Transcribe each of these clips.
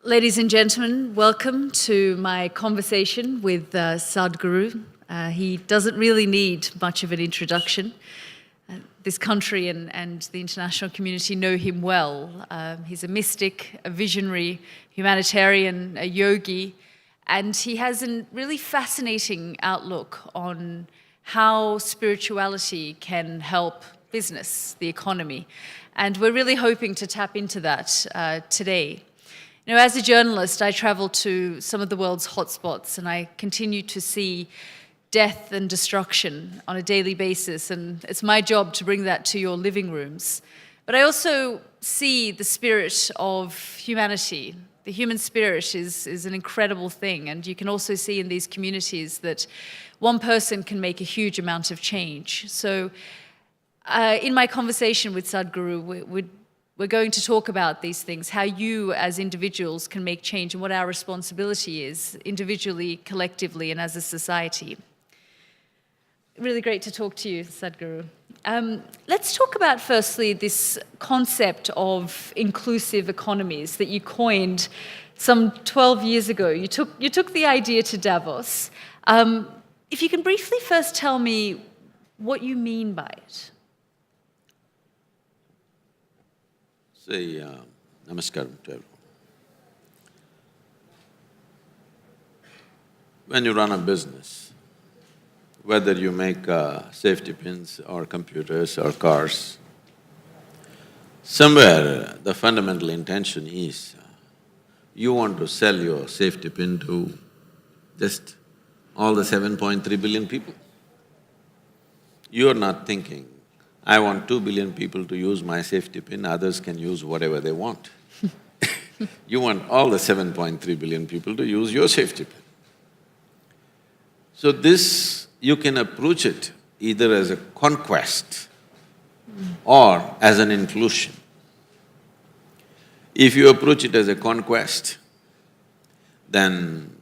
Ladies and gentlemen, welcome to my conversation with Sadhguru. He doesn't really need much of an introduction. This country and the international community know him well. He's a mystic, a visionary, humanitarian, a yogi, and he has a really fascinating outlook on how spirituality can help business, the economy. And we're really hoping to tap into that today. You know, as a journalist, I travel to some of the world's hotspots and I continue to see death and destruction on a daily basis, and it's my job to bring that to your living rooms. But I also see the spirit of humanity. The human spirit is an incredible thing, and you can also see in these communities that one person can make a huge amount of change. So in my conversation with Sadhguru, we're going to talk about these things, how you as individuals can make change and what our responsibility is individually, collectively, and as a society. Really great to talk to you, Sadhguru. Let's talk about firstly this concept of inclusive economies that you coined some 12 years ago. You took the idea to Davos. If you can briefly first tell me what you mean by it. Say, namaskaram to everyone. When you run a business, whether you make safety pins or computers or cars, somewhere the fundamental intention is you want to sell your safety pin to just all the 7.3 billion people. You're not thinking, I want 2 billion people to use my safety pin, others can use whatever they want. You want all the 7.3 billion people to use your safety pin. So this, you can approach it either as a conquest or as an inclusion. If you approach it as a conquest, then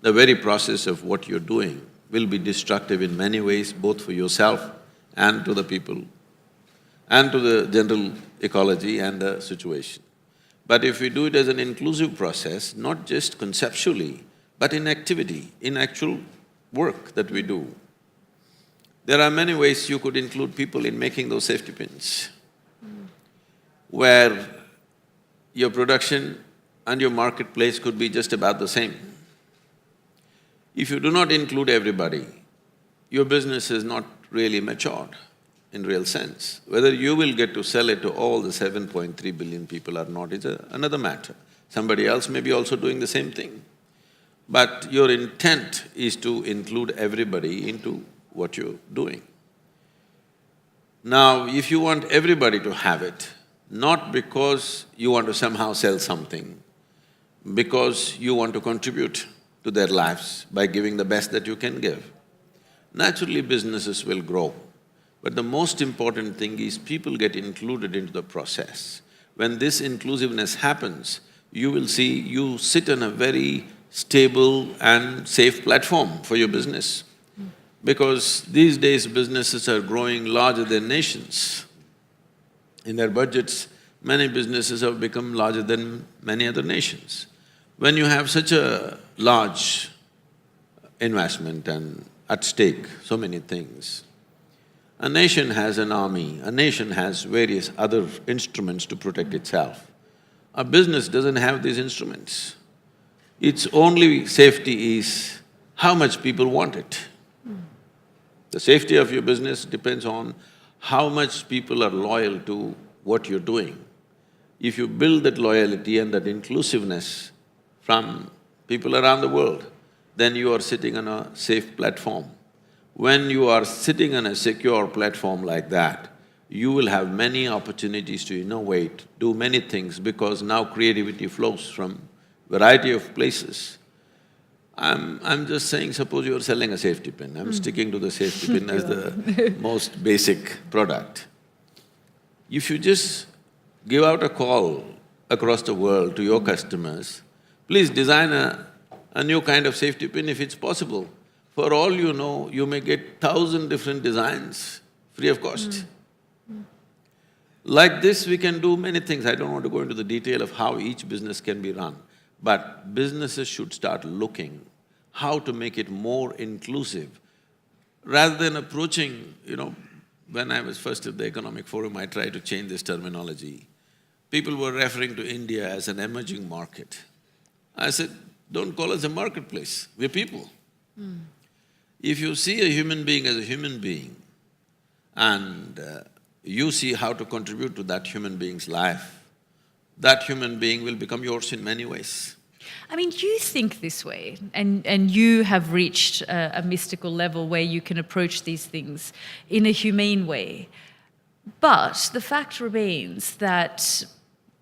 the very process of what you're doing will be destructive in many ways, both for yourself and to the people, and to the general ecology and the situation. But if we do it as an inclusive process, not just conceptually, but in activity, in actual work that we do, there are many ways you could include people in making those safety pins, where your production and your marketplace could be just about the same. If you do not include everybody, your business is not really matured in real sense. Whether you will get to sell it to all the 7.3 billion people or not is another matter. Somebody else may be also doing the same thing. But your intent is to include everybody into what you're doing. Now, if you want everybody to have it, not because you want to somehow sell something, because you want to contribute to their lives by giving the best that you can give, naturally businesses will grow. But the most important thing is people get included into the process. When this inclusiveness happens, you will see you sit on a very stable and safe platform for your business. Because these days businesses are growing larger than nations. In their budgets, many businesses have become larger than many other nations. When you have such a large investment and at stake so many things, a nation has an army, a nation has various other instruments to protect itself. A business doesn't have these instruments. Its only safety is how much people want it. The safety of your business depends on how much people are loyal to what you're doing. If you build that loyalty and that inclusiveness from people around the world, then you are sitting on a safe platform. When you are sitting on a secure platform like that, you will have many opportunities to innovate, do many things, because now creativity flows from variety of places. I'm just saying, suppose you're selling a safety pin, I'm sticking to the safety pin as the most basic product. If you just give out a call across the world to your customers, please design a new kind of safety pin if it's possible. For all you know, you may get 1,000 different designs free of cost. Like this, we can do many things. I don't want to go into the detail of how each business can be run. But businesses should start looking how to make it more inclusive. Rather than approaching, when I was first at the Economic Forum, I tried to change this terminology. People were referring to India as an emerging market. I said, don't call us a marketplace, we're people. If you see a human being as a human being and you see how to contribute to that human being's life, that human being will become yours in many ways. I mean, you think this way, and you have reached a mystical level where you can approach these things in a humane way. But the fact remains that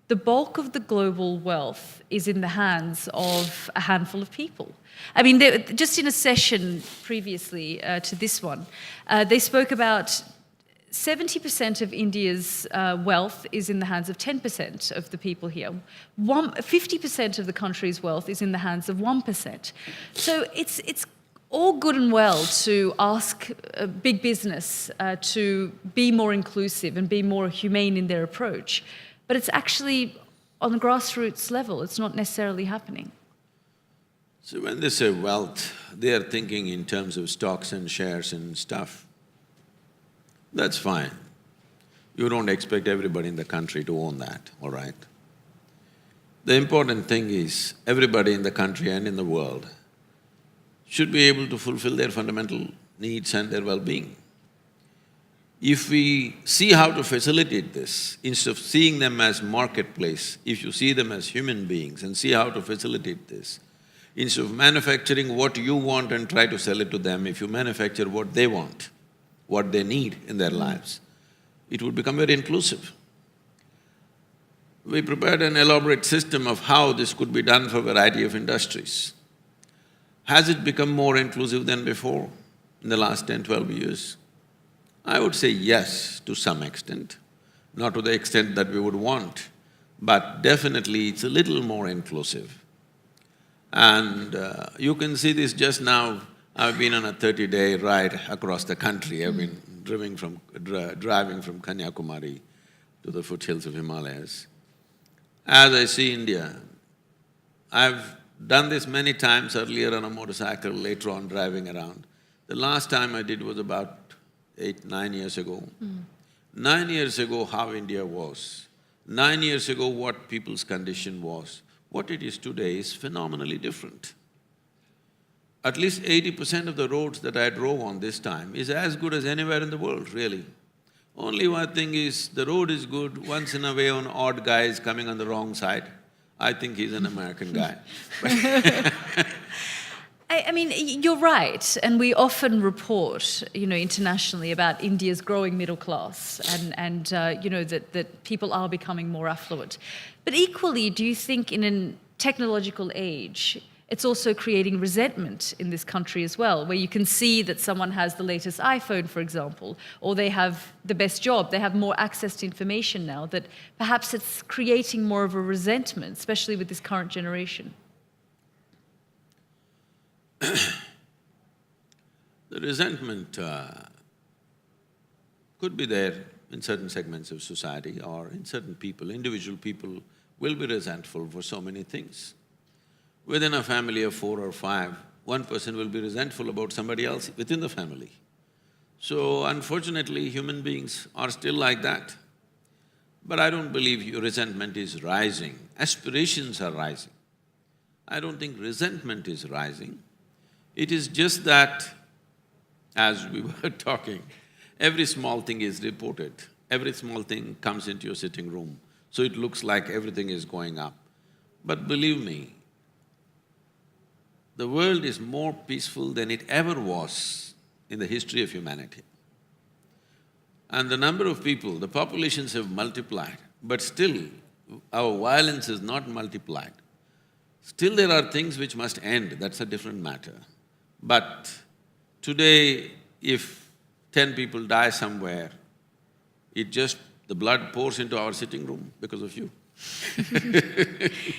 the bulk of the global wealth is in the hands of a handful of people. I mean, just in a session previously to this one, they spoke about 70% of India's wealth is in the hands of 10% of the people here. 50% of the country's wealth is in the hands of 1%. So it's all good and well to ask big business to be more inclusive and be more humane in their approach, but it's actually on the grassroots level, it's not necessarily happening. So when they say wealth, they are thinking in terms of stocks and shares and stuff. That's fine. You don't expect everybody in the country to own that, all right? The important thing is, everybody in the country and in the world should be able to fulfill their fundamental needs and their well-being. If we see how to facilitate this, instead of seeing them as marketplace, if you see them as human beings and see how to facilitate this, instead of manufacturing what you want and try to sell it to them, if you manufacture what they want, what they need in their lives, it would become very inclusive. We prepared an elaborate system of how this could be done for a variety of industries. Has it become more inclusive than before in the last 10, 12 years? I would say yes, to some extent, not to the extent that we would want, but definitely it's a little more inclusive. And you can see this just now. I've been on a 30-day ride across the country. I've been driving from Kanyakumari to the foothills of Himalayas. As I see India, I've done this many times earlier on a motorcycle, later on driving around. The last time I did was about 8, 9 years ago. 9 years ago, how India was. 9 years ago, what people's condition was. What it is today is phenomenally different. At least 80% of the roads that I drove on this time is as good as anywhere in the world, really. Only one thing is, the road is good, once in a way an odd guy is coming on the wrong side. I think he's an American guy. I mean, you're right, and we often report, internationally about India's growing middle class and that people are becoming more affluent. But equally, do you think in a technological age, it's also creating resentment in this country as well, where you can see that someone has the latest iPhone, for example, or they have the best job, they have more access to information now, that perhaps it's creating more of a resentment, especially with this current generation? The resentment could be there in certain segments of society or in certain people. Individual people will be resentful for so many things. Within a family of 4 or 5, one person will be resentful about somebody else within the family. So unfortunately, human beings are still like that. But I don't believe your resentment is rising, aspirations are rising. I don't think resentment is rising. It is just that, as we were talking, every small thing is reported, every small thing comes into your sitting room, so it looks like everything is going up. But believe me, the world is more peaceful than it ever was in the history of humanity. And the number of people, the populations have multiplied, but still our violence is not multiplied. Still there are things which must end, that's a different matter. But today, if 10 people die somewhere, the blood pours into our sitting room because of you.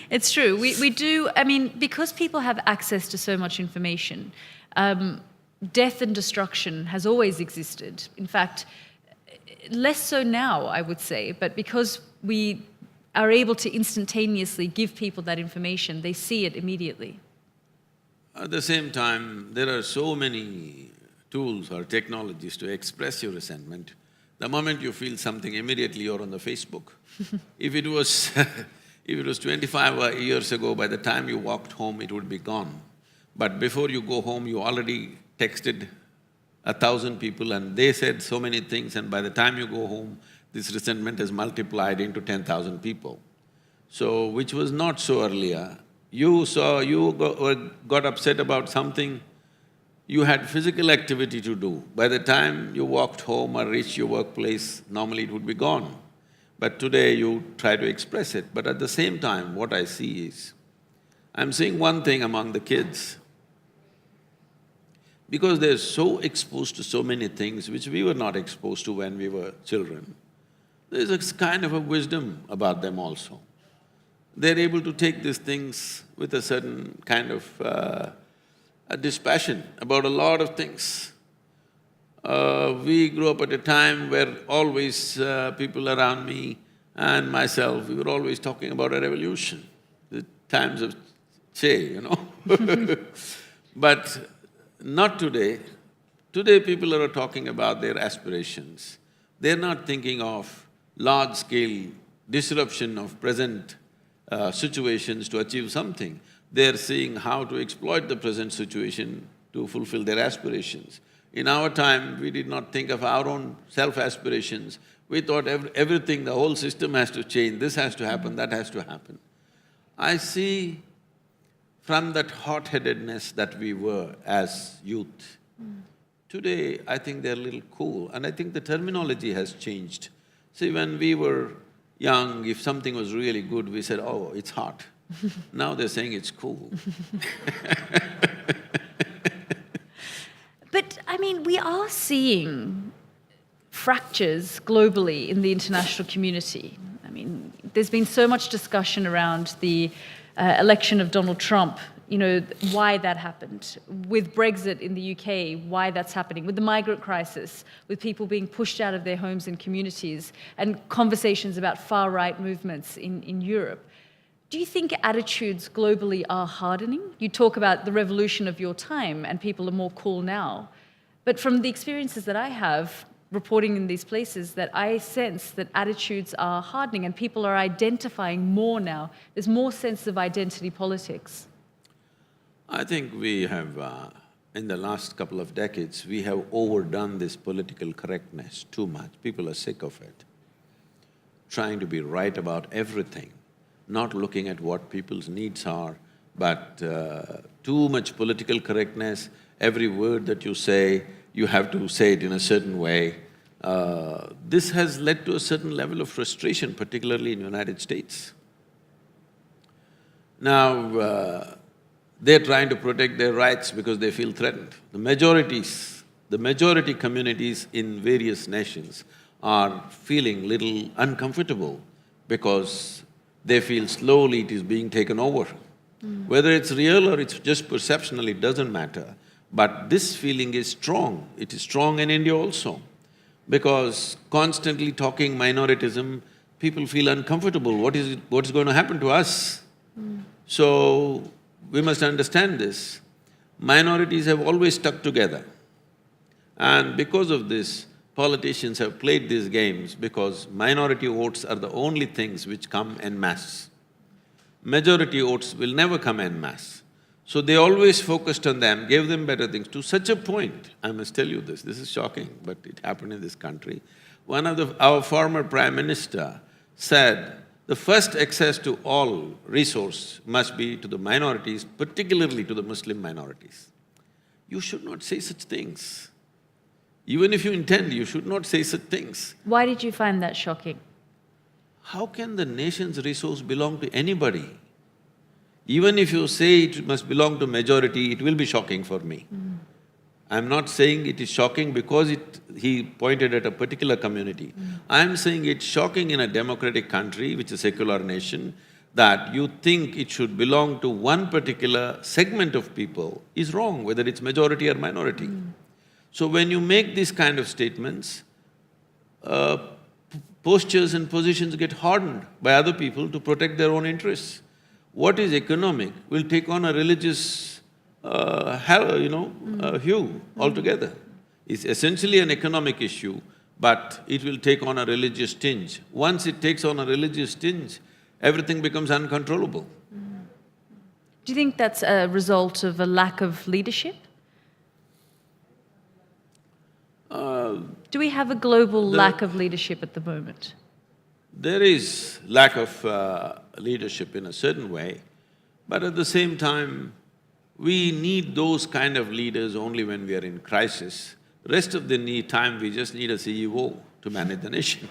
It's true. We do, I mean, because people have access to so much information, death and destruction has always existed. In fact, less so now, I would say, but because we are able to instantaneously give people that information. They see it immediately. At the same time, there are so many tools or technologies to express your resentment. The moment you feel something, immediately you're on the Facebook. If it was if it was 25 years ago, by the time you walked home, it would be gone. But before you go home, you already texted 1,000 people and they said so many things, and by the time you go home, this resentment has multiplied into 10,000 people. So, which was not so earlier. You got upset about something, you had physical activity to do. By the time you walked home or reached your workplace, normally it would be gone. But today you try to express it. But at the same time, what I see is, I'm seeing one thing among the kids. Because they're so exposed to so many things which we were not exposed to when we were children, there's a kind of a wisdom about them also. They're able to take these things with a certain kind of a dispassion about a lot of things. We grew up at a time where always people around me and myself, we were always talking about a revolution, the times of Che, you know But not today. Today people are talking about their aspirations. They're not thinking of large-scale disruption of present situations to achieve something. They're seeing how to exploit the present situation to fulfill their aspirations. In our time, we did not think of our own self-aspirations. We thought everything, the whole system has to change, this has to happen, that has to happen. I see from that hot-headedness that we were as youth, today I think they're a little cool, and I think the terminology has changed. See, when we were young, if something was really good, we said, oh, it's hot. Now they're saying it's cool. But, I mean, we are seeing fractures globally in the international community. I mean, there's been so much discussion around the election of Donald Trump, you know, why that happened. With Brexit in the UK, why that's happening. With the migrant crisis, with people being pushed out of their homes and communities, and conversations about far-right movements in Europe. Do you think attitudes globally are hardening? You talk about the revolution of your time and people are more cool now. But from the experiences that I have reporting in these places, that I sense that attitudes are hardening and people are identifying more now. There's more sense of identity politics. I think we have, in the last couple of decades, we have overdone this political correctness too much. People are sick of it. Trying to be right about everything, not looking at what people's needs are, but too much political correctness. Every word that you say, you have to say it in a certain way. This has led to a certain level of frustration, particularly in the United States. Now, they're trying to protect their rights because they feel threatened. The majority communities in various nations are feeling little uncomfortable because they feel slowly it is being taken over. Whether it's real or it's just perceptional, it doesn't matter. But this feeling is strong. It is strong in India also. Because constantly talking minoritism, people feel uncomfortable. What's going to happen to us? So, we must understand this. Minorities have always stuck together. And because of this, politicians have played these games because minority votes are the only things which come en masse. Majority votes will never come en masse. So they always focused on them, gave them better things, to such a point, I must tell you this is shocking, but it happened in this country. Our former Prime Minister said, the first access to all resource must be to the minorities, particularly to the Muslim minorities. You should not say such things. Even if you intend, you should not say such things. Why did you find that shocking? How can the nation's resource belong to anybody? Even if you say it must belong to majority, it will be shocking for me. I'm not saying it is shocking because he pointed at a particular community. I'm saying it's shocking in a democratic country, which is a secular nation, that you think it should belong to one particular segment of people is wrong, whether it's majority or minority. So when you make these kind of statements, postures and positions get hardened by other people to protect their own interests. What is economic will take on a religious, hue altogether. It's essentially an economic issue, but it will take on a religious tinge. Once it takes on a religious tinge, everything becomes uncontrollable. Do you think that's a result of a lack of leadership? Do we have a global lack of leadership at the moment? There is lack of leadership in a certain way, but at the same time, we need those kind of leaders only when we are in crisis. Rest of the time, we just need a CEO to manage the nation.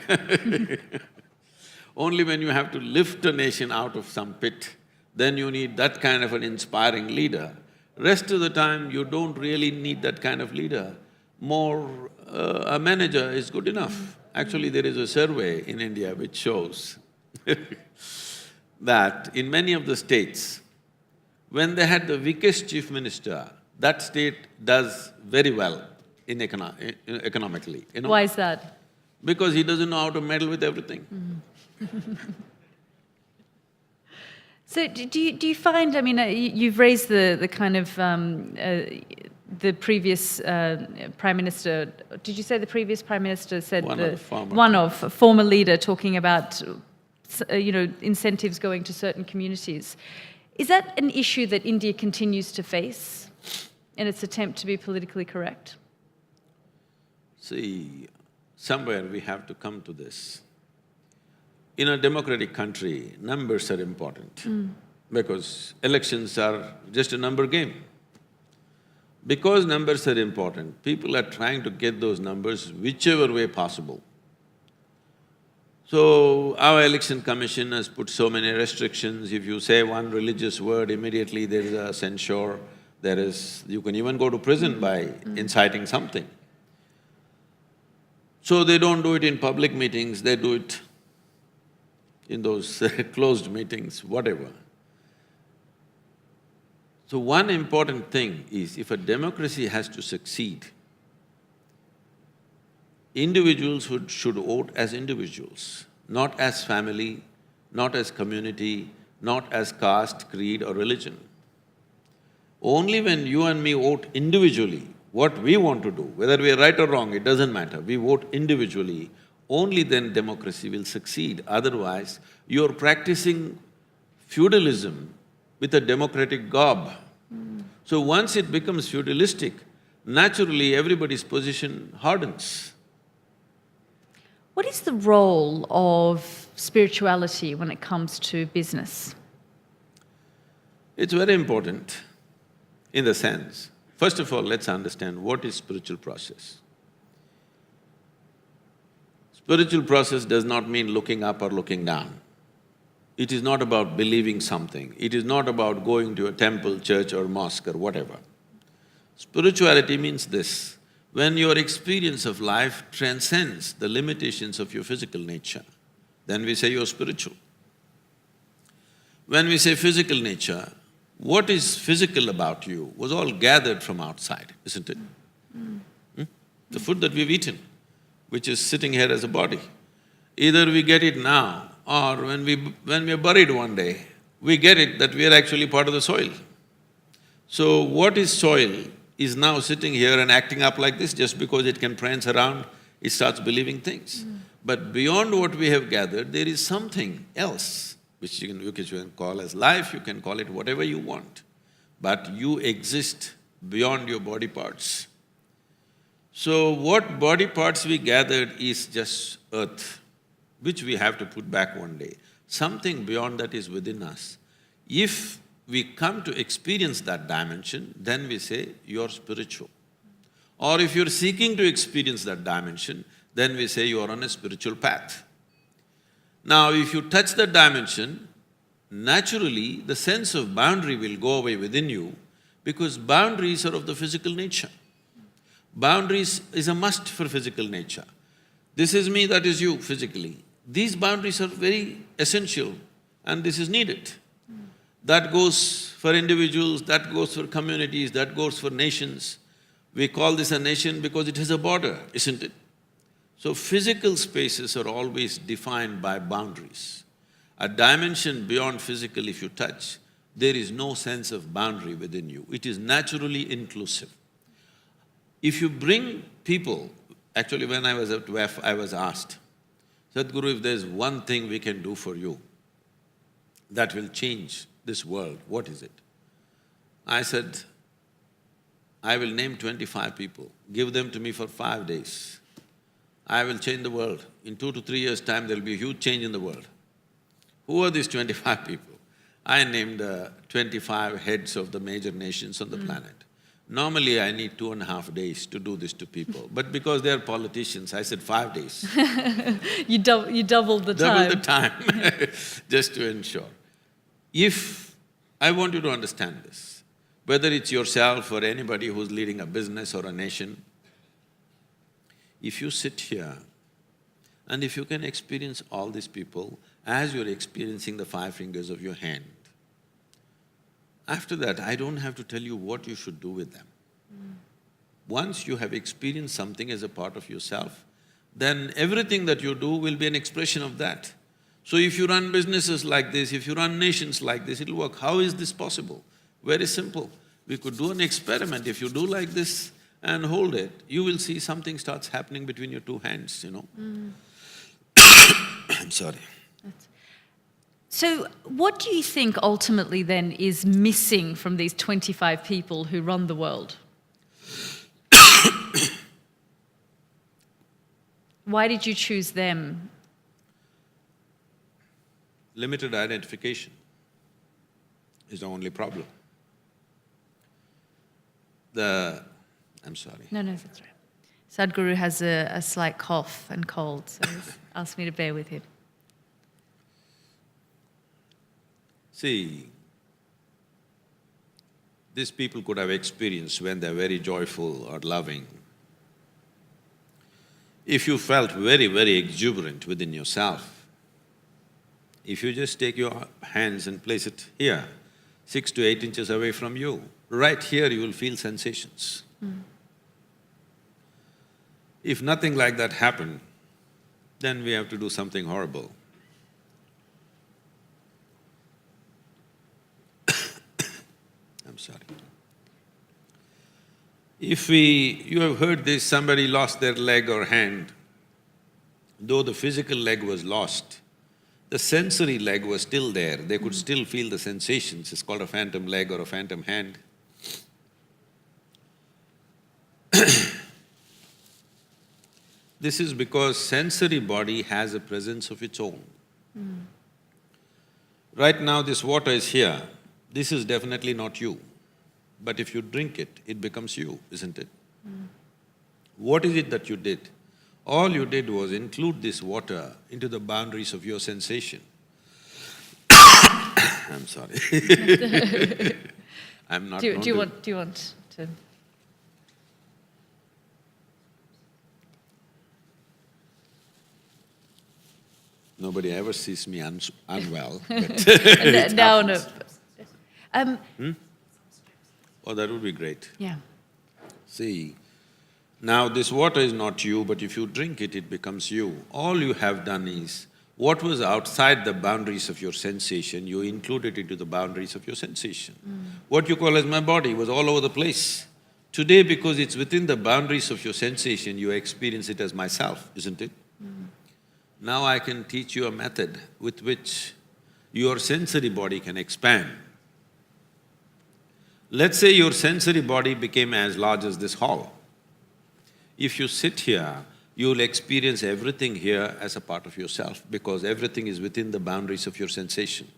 Only when you have to lift a nation out of some pit, then you need that kind of an inspiring leader. Rest of the time, you don't really need that kind of leader. A manager is good enough. Actually, there is a survey in India which shows that in many of the states, when they had the weakest chief minister, that state does very well in economically, you know. Why is that? Because he doesn't know how to meddle with everything. So do you find, I mean, you've raised the kind of, the previous Prime Minister, did you say the previous Prime Minister said former leader talking about, incentives going to certain communities. Is that an issue that India continues to face in its attempt to be politically correct? See, somewhere we have to come to this. In a democratic country, numbers are important because elections are just a number game. Because numbers are important, people are trying to get those numbers whichever way possible. So, our election commission has put so many restrictions. If you say one religious word, immediately there is a censure, you can even go to prison by inciting something. So they don't do it in public meetings, they do it in those closed meetings, whatever. So one important thing is, if a democracy has to succeed, individuals should vote as individuals, not as family, not as community, not as caste, creed or religion. Only when you and me vote individually, what we want to do, whether we are right or wrong, it doesn't matter, we vote individually, only then democracy will succeed. Otherwise, you're practicing feudalism with a democratic garb. So once it becomes feudalistic, naturally everybody's position hardens. What is the role of spirituality when it comes to business? It's very important in the sense, first of all, let's understand what is spiritual process. Spiritual process does not mean looking up or looking down. It is not about believing something, it is not about going to a temple, church or mosque or whatever. Spirituality means this: when your experience of life transcends the limitations of your physical nature, then we say you're spiritual. When we say physical nature, what is physical about you was all gathered from outside, isn't it? The food that we've eaten, which is sitting here as a body. Either we get it now, or when we are buried one day, we get it that we are actually part of the soil. So what is soil is now sitting here and acting up like this just because it can prance around, it starts believing things. But beyond what we have gathered, there is something else which you can call as life, you can call it whatever you want, but you exist beyond your body parts. So what body parts we gathered is just earth, which we have to put back one day. Something beyond that is within us. If we come to experience that dimension, then we say, you're spiritual. Or if you're seeking to experience that dimension, then we say you're on a spiritual path. Now, if you touch that dimension, naturally the sense of boundary will go away within you because boundaries are of the physical nature. Boundaries is a must for physical nature. This is me, that is you physically. These boundaries are very essential and this is needed. That goes for individuals, that goes for communities, that goes for nations. We call this a nation because it has a border, isn't it? So physical spaces are always defined by boundaries. A dimension beyond physical, if you touch, there is no sense of boundary within you. It is naturally inclusive. If you bring people… Actually, when I was at WEF, I was asked, Sadhguru, if there's one thing we can do for you that will change this world, what is it? I said, I will name 25 people, give them to me for 5 days. I will change the world. In 2 to 3 years' time, there'll be a huge change in the world. Who are these 25 people? I named 25 heads of the major nations on the planet. Normally, I need 2.5 days to do this to people, but because they're politicians, I said 5 days. You doubled the time. Double the time, just to ensure. If… I want you to understand this, whether it's yourself or anybody who's leading a business or a nation, if you sit here and if you can experience all these people as you're experiencing the 5 fingers of your hand, after that, I don't have to tell you what you should do with them. Once you have experienced something as a part of yourself, then everything that you do will be an expression of that. So if you run businesses like this, if you run nations like this, it'll work. How is this possible? Very simple. We could do an experiment. If you do like this and hold it, you will see something starts happening between your 2 hands, you know. I'm sorry. So what do you think ultimately then is missing from these 25 people who run the world? Why did you choose them? Limited identification is the only problem. I'm sorry. No, that's right. Sadhguru has a slight cough and cold, so he's asked me to bear with him. See, these people could have experienced when they're very joyful or loving. If you felt very, very exuberant within yourself, if you just take your hands and place it here, 6 to 8 inches away from you, right here you will feel sensations. If nothing like that happened, then we have to do something horrible. I'm sorry. You have heard this, somebody lost their leg or hand, though the physical leg was lost, the sensory leg was still there, they could still feel the sensations, it's called a phantom leg or a phantom hand. This is because sensory body has a presence of its own. Right now this water is here, this is definitely not you. But if you drink it, it becomes you, isn't it? What is it that you did? All you did was include this water into the boundaries of your sensation. I'm sorry. I'm not… Do you want to… Nobody ever sees me unwell, but Now, no. Oh, that would be great. Yeah. See, now this water is not you, but if you drink it, it becomes you. All you have done is, what was outside the boundaries of your sensation, you included it into the boundaries of your sensation. What you call as my body was all over the place. Today, because it's within the boundaries of your sensation, you experience it as myself, isn't it? Now I can teach you a method with which your sensory body can expand. Let's say your sensory body became as large as this hall. If you sit here, you'll experience everything here as a part of yourself because everything is within the boundaries of your sensation.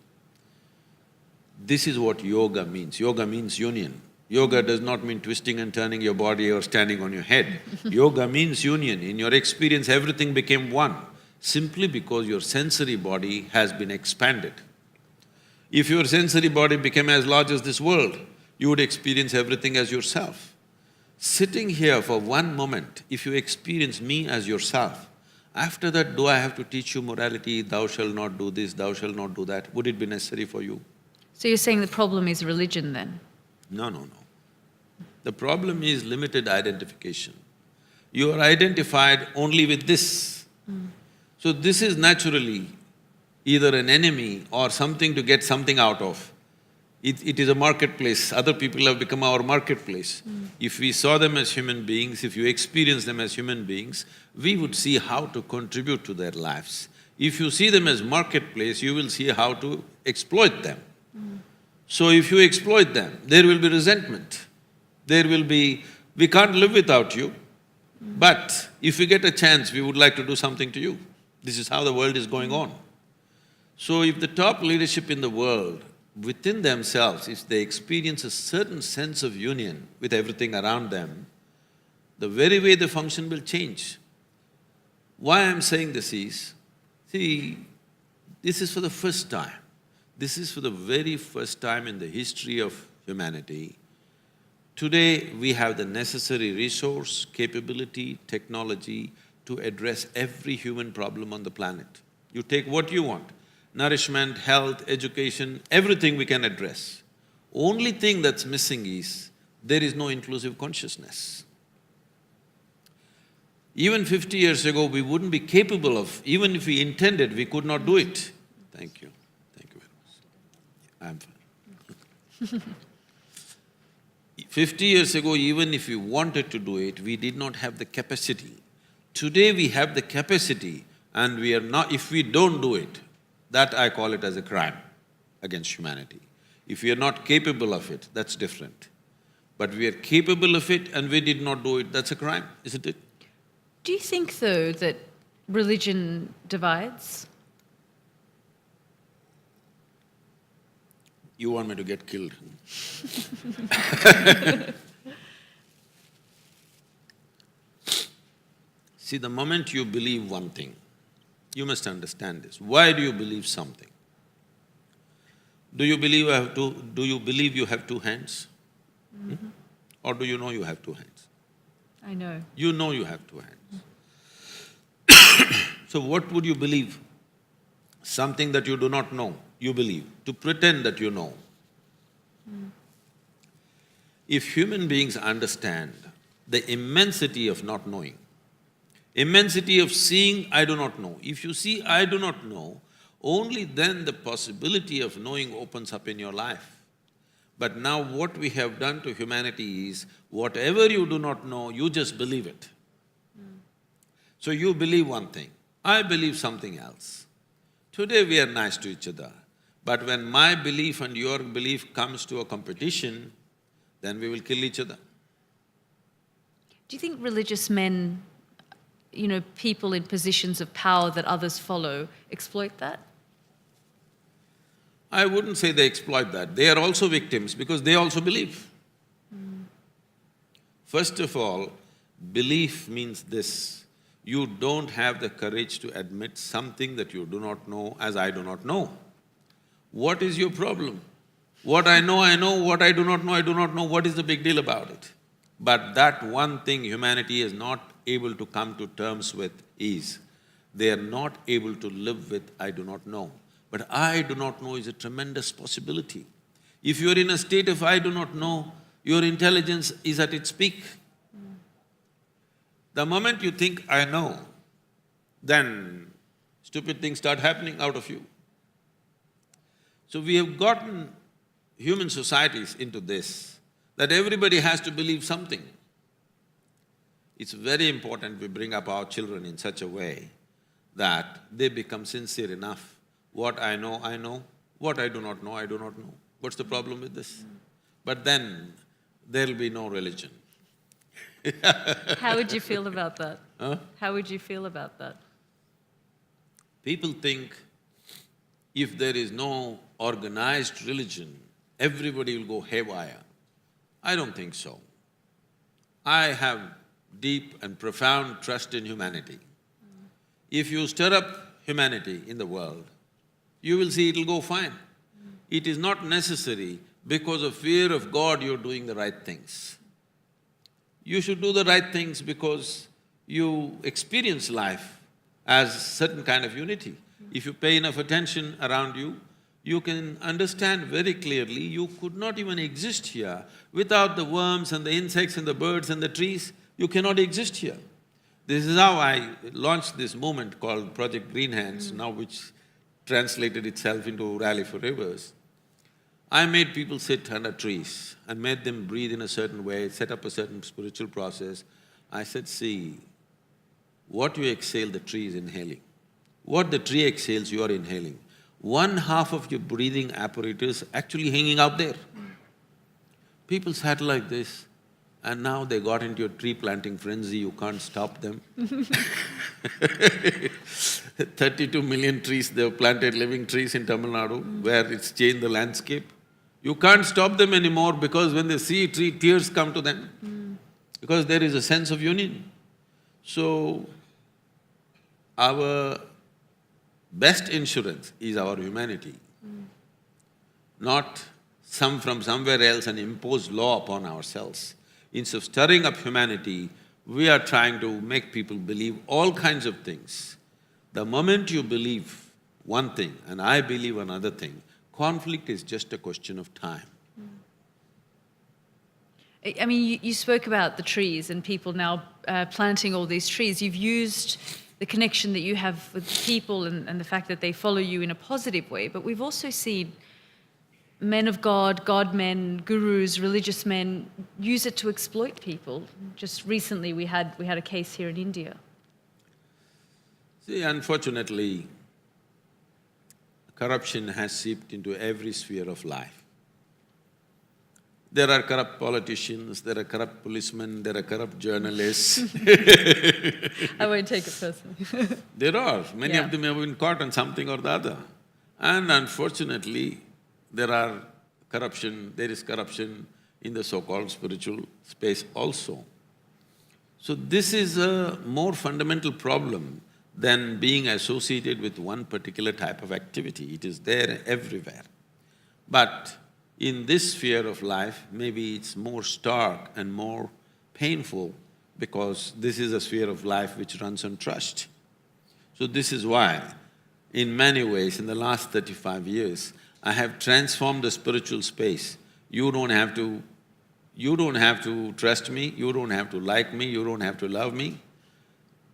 This is what yoga means. Yoga means union. Yoga does not mean twisting and turning your body or standing on your head. Yoga means union. In your experience, everything became one, simply because your sensory body has been expanded. If your sensory body became as large as this world, you would experience everything as yourself. Sitting here for one moment, if you experience me as yourself, after that, do I have to teach you morality, thou shalt not do this, thou shalt not do that? Would it be necessary for you? So you're saying the problem is religion then? No. The problem is limited identification. You are identified only with this. So this is naturally either an enemy or something to get something out of. It is a marketplace, other people have become our marketplace. If we saw them as human beings, if you experience them as human beings, we would see how to contribute to their lives. If you see them as marketplace, you will see how to exploit them. So if you exploit them, there will be resentment. There will be, we can't live without you, but if we get a chance, we would like to do something to you. This is how the world is going on. So if the top leadership in the world, within themselves, if they experience a certain sense of union with everything around them, the very way they function will change. Why I'm saying this is, see, this is for the first time. This is for the very first time in the history of humanity. Today, we have the necessary resource, capability, technology to address every human problem on the planet. You take what you want, nourishment, health, education, everything we can address. Only thing that's missing is, there is no inclusive consciousness. Even 50 years ago, we wouldn't be capable of, even if we intended, we could not do it. Thank you very much. I'm fine. 50 years ago, even if we wanted to do it, we did not have the capacity. Today we have the capacity and we are not… if we don't do it, that I call it as a crime against humanity. If we are not capable of it, that's different. But we are capable of it and we did not do it, that's a crime, isn't it? Do you think, though, that religion divides? You want me to get killed? See, the moment you believe one thing, you must understand this. Why do you believe something? Do you believe you have two hands? Or do you know you have two hands? I know. You know you have two hands. So what would you believe? Something that you do not know, you believe, to pretend that you know. If human beings understand the immensity of not knowing, immensity of seeing I do not know, if you see I do not know, only then the possibility of knowing opens up in your life. But now what we have done to humanity is, whatever you do not know, you just believe it. So you believe one thing, I believe something else. Today we are nice to each other, but when my belief and your belief comes to a competition, then we will kill each other. Do you think religious men, people in positions of power that others follow, exploit that? I wouldn't say they exploit that. They are also victims because they also believe. First of all, belief means this: you don't have the courage to admit something that you do not know as I do not know. What is your problem? What I know, what I do not know, I do not know, what is the big deal about it? But that one thing humanity is not able to come to terms with is, they are not able to live with I do not know. But I do not know is a tremendous possibility. If you are in a state of I do not know, your intelligence is at its peak. The moment you think I know, then stupid things start happening out of you. So we have gotten human societies into this, that everybody has to believe something. It's very important we bring up our children in such a way that they become sincere enough. What I know, what I do not know, I do not know. What's the problem with this? But then there'll be no religion. How would you feel about that? Huh? How would you feel about that? People think if there is no organized religion, everybody will go haywire. I don't think so. I have deep and profound trust in humanity. If you stir up humanity in the world, you will see it'll go fine. It is not necessary because of fear of God you're doing the right things. You should do the right things because you experience life as certain kind of unity. If you pay enough attention around you, you can understand very clearly you could not even exist here without the worms and the insects and the birds and the trees. You cannot exist here. This is how I launched this movement called Project Green Hands, now which translated itself into Rally for Rivers. I made people sit under trees and made them breathe in a certain way, set up a certain spiritual process. I said, see, what you exhale, the tree is inhaling. What the tree exhales, you are inhaling. One half of your breathing apparatus actually hanging out there. People sat like this, and now they got into a tree planting frenzy, you can't stop them. 32 million trees, they've planted living trees in Tamil Nadu, where it's changed the landscape. You can't stop them anymore because when they see a tree, tears come to them, because there is a sense of union. So, our best insurance is our humanity, not from somewhere else and impose law upon ourselves. Instead of stirring up humanity, we are trying to make people believe all kinds of things. The moment you believe one thing and I believe another thing, conflict is just a question of time. I mean, you spoke about the trees and people now planting all these trees. You've used the connection that you have with people and the fact that they follow you in a positive way, but we've also seen men of God, God-men, gurus, religious men use it to exploit people. Just recently we had a case here in India. See, unfortunately, corruption has seeped into every sphere of life. There are corrupt politicians, there are corrupt policemen, there are corrupt journalists. I won't take it personally. There are. Many of them have been caught on something or the other. And unfortunately, there is corruption in the so-called spiritual space also. So this is a more fundamental problem than being associated with one particular type of activity. It is there everywhere. But in this sphere of life, maybe it's more stark and more painful because this is a sphere of life which runs on trust. So this is why, in many ways, in the last 35 years, I have transformed the spiritual space. You don't have to trust me, you don't have to like me, you don't have to love me.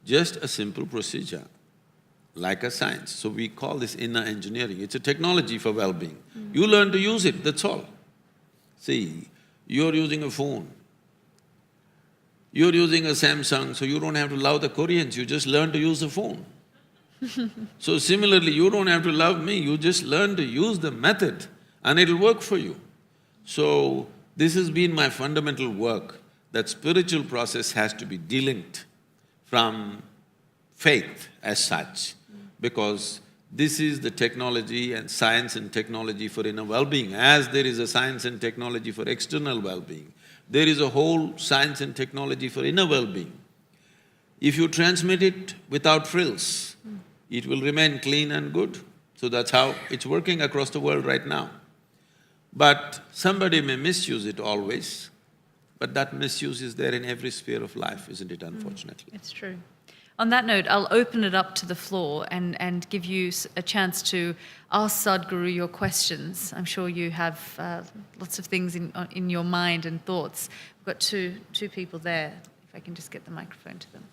Just a simple procedure, like a science. So we call this inner engineering. It's a technology for well-being. You learn to use it, that's all. See, you're using a phone. You're using a Samsung, so you don't have to love the Koreans, you just learn to use the phone. So similarly, you don't have to love me, you just learn to use the method and it'll work for you. So, this has been my fundamental work, that spiritual process has to be delinked from faith as such, because this is the technology and science and technology for inner well-being. As there is a science and technology for external well-being, there is a whole science and technology for inner well-being. If you transmit it without frills, it will remain clean and good. So that's how it's working across the world right now. But somebody may misuse it always, but that misuse is there in every sphere of life, isn't it, unfortunately? It's true. On that note, I'll open it up to the floor and give you a chance to ask Sadhguru your questions. I'm sure you have lots of things in your mind and thoughts. We've got two people there, if I can just get the microphone to them.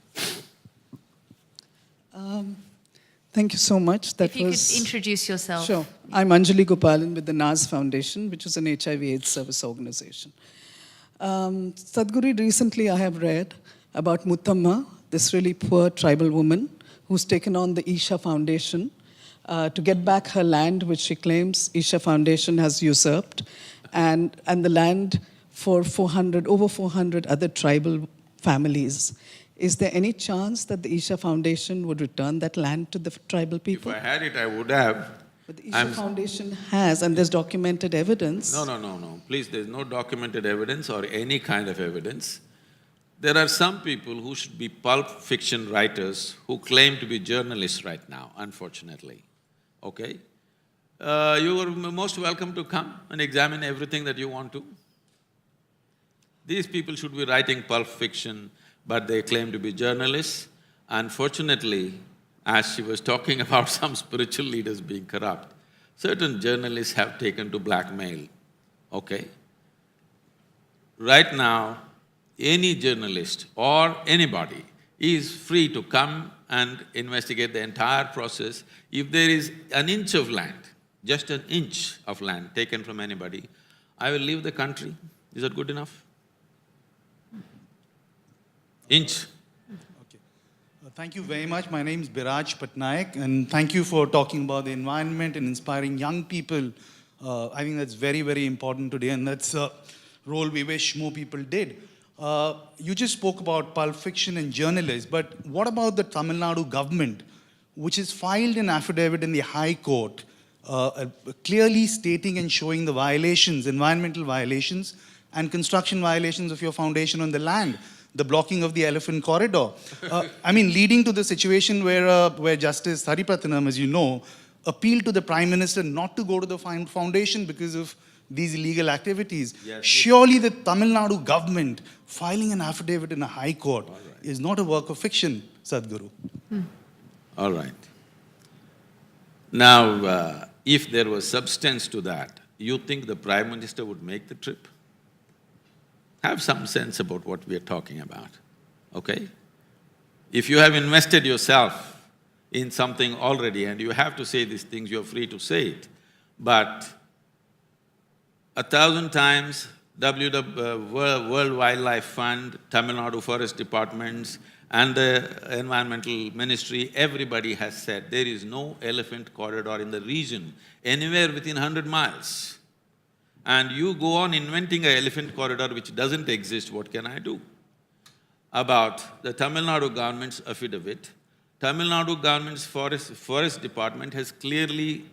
Thank you so much. If you could introduce yourself. Sure. I'm Anjali Gopalan with the NAS Foundation, which is an HIV/AIDS service organization. Sadhguru, recently I have read about Muthamma, this really poor tribal woman who's taken on the Isha Foundation to get back her land, which she claims Isha Foundation has usurped, and the land for over 400 other tribal families. Is there any chance that the Isha Foundation would return that land to the tribal people? If I had it, I would have. But the Isha Foundation has, and there's documented evidence. No. Please, there's no documented evidence or any kind of evidence. There are some people who should be pulp fiction writers who claim to be journalists right now, unfortunately, okay? You are most welcome to come and examine everything that you want to. These people should be writing pulp fiction, but they claim to be journalists. Unfortunately, as she was talking about some spiritual leaders being corrupt, certain journalists have taken to blackmail, okay? Right now, any journalist or anybody is free to come and investigate the entire process. If there is an inch of land, just an inch of land taken from anybody, I will leave the country. Is that good enough? Inch. Okay. Thank you very much. My name is Biraj Patnaik, and thank you for talking about the environment and inspiring young people. I think that's very, very important today, and that's a role we wish more people did. You just spoke about Pulp Fiction and journalists, but what about the Tamil Nadu government, which has filed an affidavit in the High Court, clearly stating and showing the violations, environmental violations and construction violations of your foundation on the land, the blocking of the elephant corridor. I mean, leading to the situation where Justice Haripratnam, as you know, appealed to the Prime Minister not to go to the foundation because of these illegal activities. Yes. Surely the Tamil Nadu government filing an affidavit in a high court is not a work of fiction, Sadhguru. All right. Now, if there was substance to that, you think the Prime Minister would make the trip? Have some sense about what we are talking about, okay? If you have invested yourself in something already and you have to say these things, you're free to say it. But 1,000 times World Wildlife Fund, Tamil Nadu Forest Departments and the Environmental Ministry, everybody has said there is no elephant corridor in the region, anywhere within 100 miles. And you go on inventing an elephant corridor which doesn't exist, what can I do? About the Tamil Nadu government's affidavit, Tamil Nadu government's forest department has clearly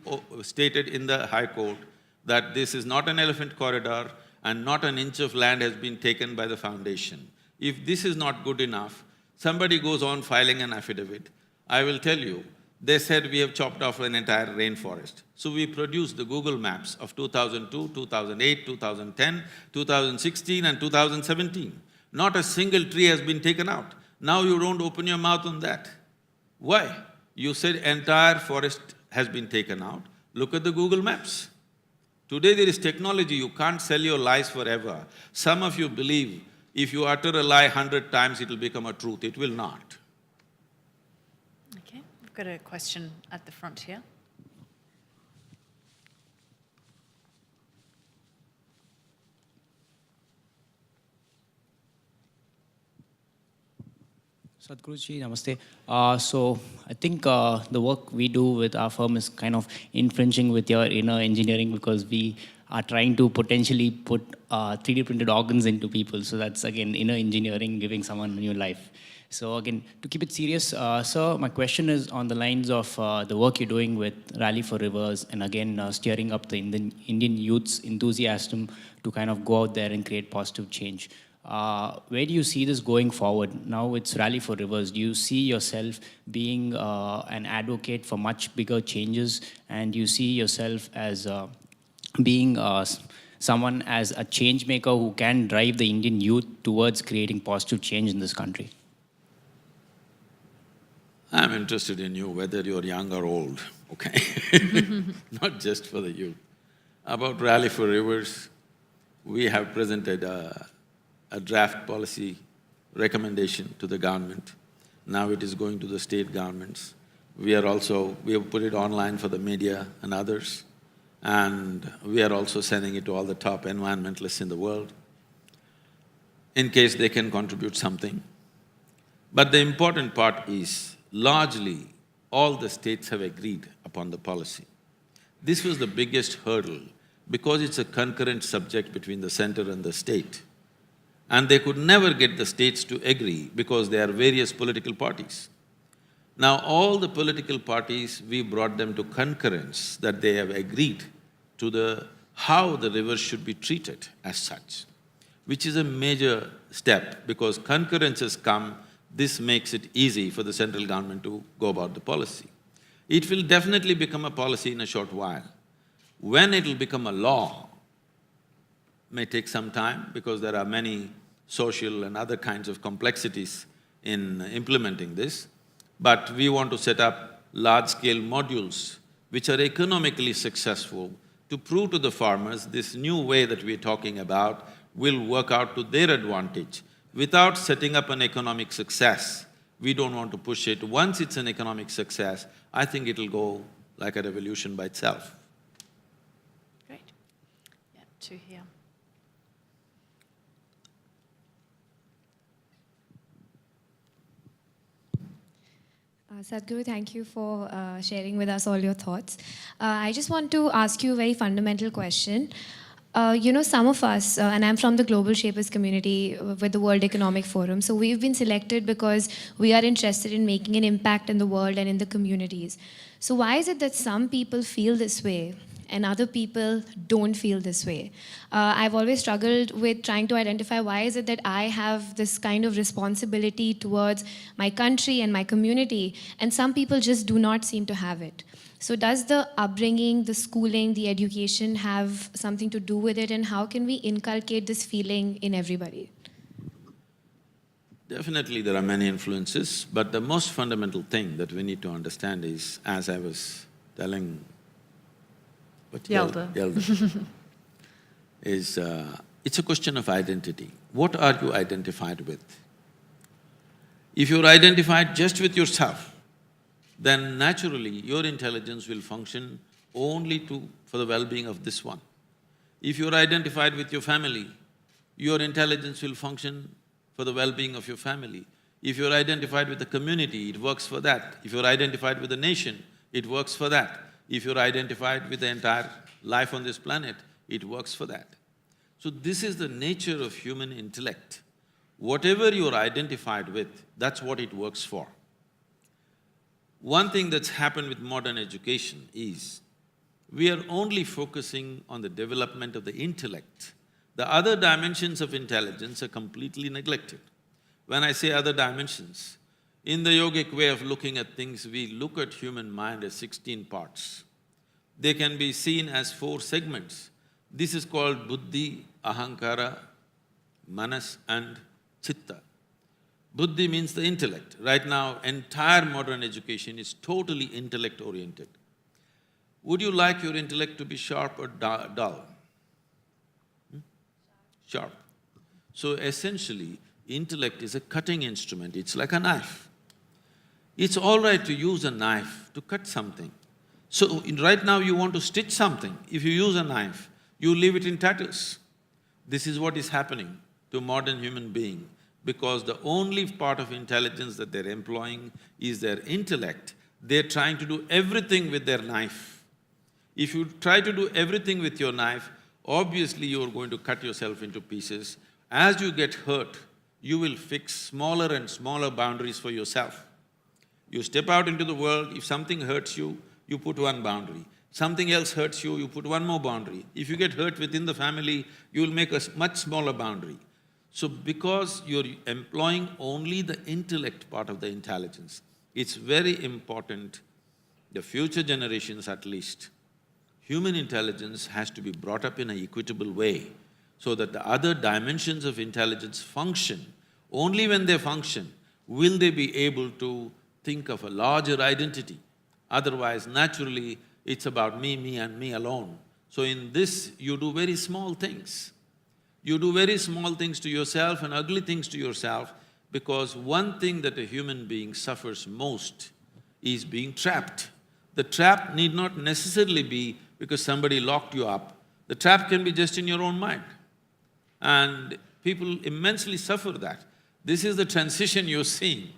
stated in the High Court that this is not an elephant corridor and not an inch of land has been taken by the foundation. If this is not good enough, somebody goes on filing an affidavit. I will tell you, they said we have chopped off an entire rainforest. So we produced the Google Maps of 2002, 2008, 2010, 2016 and 2017. Not a single tree has been taken out. Now you don't open your mouth on that. Why? You said entire forest has been taken out. Look at the Google Maps. Today there is technology, you can't sell your lies forever. Some of you believe if you utter a lie 100 times, it will become a truth. It will not. Okay, we've got a question at the front here. Sadhguruji, namaste. So I think the work we do with our firm is kind of infringing with your inner engineering because we are trying to potentially put 3D printed organs into people. So that's again inner engineering, giving someone a new life. So again, to keep it serious, sir, my question is on the lines of the work you're doing with Rally for Rivers and again steering up the Indian youth's enthusiasm to kind of go out there and create positive change. Where do you see this going forward? Now it's Rally for Rivers. Do you see yourself being an advocate for much bigger changes? And do you see yourself as being someone as a change maker who can drive the Indian youth towards creating positive change in this country? I'm interested in you, whether you're young or old, okay? Not just for the youth. About Rally for Rivers, we have presented a draft policy recommendation to the government. Now it is going to the state governments. We have put it online for the media and others, and we are also sending it to all the top environmentalists in the world, in case they can contribute something. But the important part is, largely, all the states have agreed upon the policy. This was the biggest hurdle because it's a concurrent subject between the center and the state. And they could never get the states to agree because there are various political parties. Now, all the political parties, we brought them to concurrence that they have agreed to how the rivers should be treated as such, which is a major step because concurrence has come. This makes it easy for the central government to go about the policy. It will definitely become a policy in a short while. When it will become a law may take some time because there are many social and other kinds of complexities in implementing this. But we want to set up large-scale modules which are economically successful to prove to the farmers this new way that we're talking about will work out to their advantage. Without setting up an economic success, We don't want to push it. Once it's an economic success, I think it'll go like a revolution by itself. Great. Yeah, two here. Sadhguru, thank you for sharing with us all your thoughts. I just want to ask you a very fundamental question. Some of us, and I'm from the Global Shapers community with the World Economic Forum, so we've been selected because we are interested in making an impact in the world and in the communities. So why is it that some people feel this way and other people don't feel this way? I've always struggled with trying to identify why is it that I have this kind of responsibility towards my country and my community, and some people just do not seem to have it. So does the upbringing, the schooling, the education have something to do with it, and how can we inculcate this feeling in everybody? Definitely there are many influences, but the most fundamental thing that we need to understand is, as I was telling Yelda, is it's a question of identity. What are you identified with? If you're identified just with yourself, then naturally your intelligence will function only for the well-being of this one. If you're identified with your family, your intelligence will function for the well-being of your family. If you're identified with the community, it works for that. If you're identified with the nation, it works for that. If you're identified with the entire life on this planet, it works for that. So this is the nature of human intellect. Whatever you're identified with, that's what it works for. One thing that's happened with modern education is, we are only focusing on the development of the intellect. The other dimensions of intelligence are completely neglected. When I say other dimensions, in the yogic way of looking at things, we look at human mind as 16 parts. They can be seen as 4 segments. This is called buddhi, ahankara, manas and chitta. Buddhi means the intellect. Right now, entire modern education is totally intellect-oriented. Would you like your intellect to be sharp or dull? Sharp. So essentially, intellect is a cutting instrument, it's like a knife. It's all right to use a knife to cut something. So right now you want to stitch something, if you use a knife, you leave it in tatters. This is what is happening to modern human being, because the only part of intelligence that they're employing is their intellect. They're trying to do everything with their knife. If you try to do everything with your knife, obviously you're going to cut yourself into pieces. As you get hurt, you will fix smaller and smaller boundaries for yourself. You step out into the world, if something hurts you, you put one boundary. Something else hurts you, you put one more boundary. If you get hurt within the family, you will make a much smaller boundary. So because you're employing only the intellect part of the intelligence, it's very important, the future generations at least, human intelligence has to be brought up in an equitable way so that the other dimensions of intelligence function. Only when they function will they be able to think of a larger identity. Otherwise, naturally, it's about me and me alone. So in this, you do very small things. You do very small things to yourself and ugly things to yourself, because one thing that a human being suffers most is being trapped. The trap need not necessarily be because somebody locked you up. The trap can be just in your own mind. And people immensely suffer that. This is the transition you're seeing.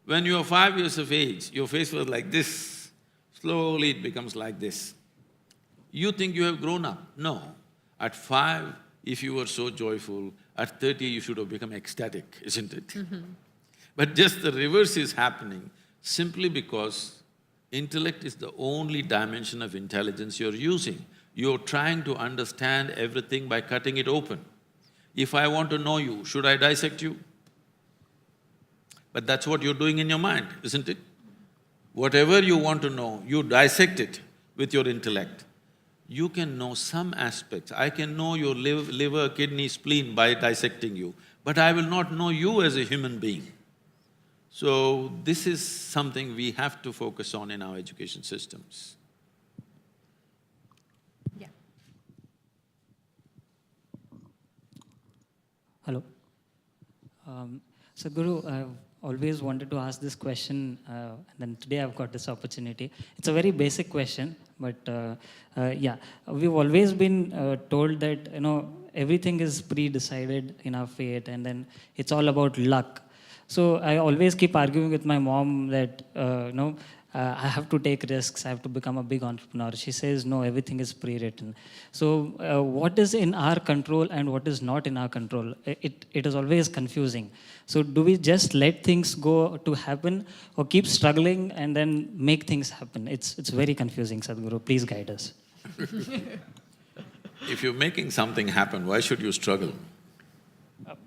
When you are 5 years of age, your face was like this, slowly it becomes like this. You think you have grown up. No. At 5, if you were so joyful, at 30 you should have become ecstatic, isn't it? But just the reverse is happening simply because intellect is the only dimension of intelligence you're using. You're trying to understand everything by cutting it open. If I want to know you, should I dissect you? But that's what you're doing in your mind, isn't it? Whatever you want to know, you dissect it with your intellect. You can know some aspects. I can know your liver, kidney, spleen by dissecting you, but I will not know you as a human being. So this is something we have to focus on in our education systems. Yeah. Hello. Sadhguru, always wanted to ask this question, and then today I've got this opportunity. It's a very basic question, but yeah, we've always been told that everything is pre-decided in our fate, and then it's all about luck. So I always keep arguing with my mom that I have to take risks, I have to become a big entrepreneur. She says, no, everything is pre-written. So what is in our control and what is not in our control? It is always confusing. So do we just let things go to happen, or keep struggling and then make things happen? It's very confusing, Sadhguru. Please guide us. If you're making something happen, why should you struggle?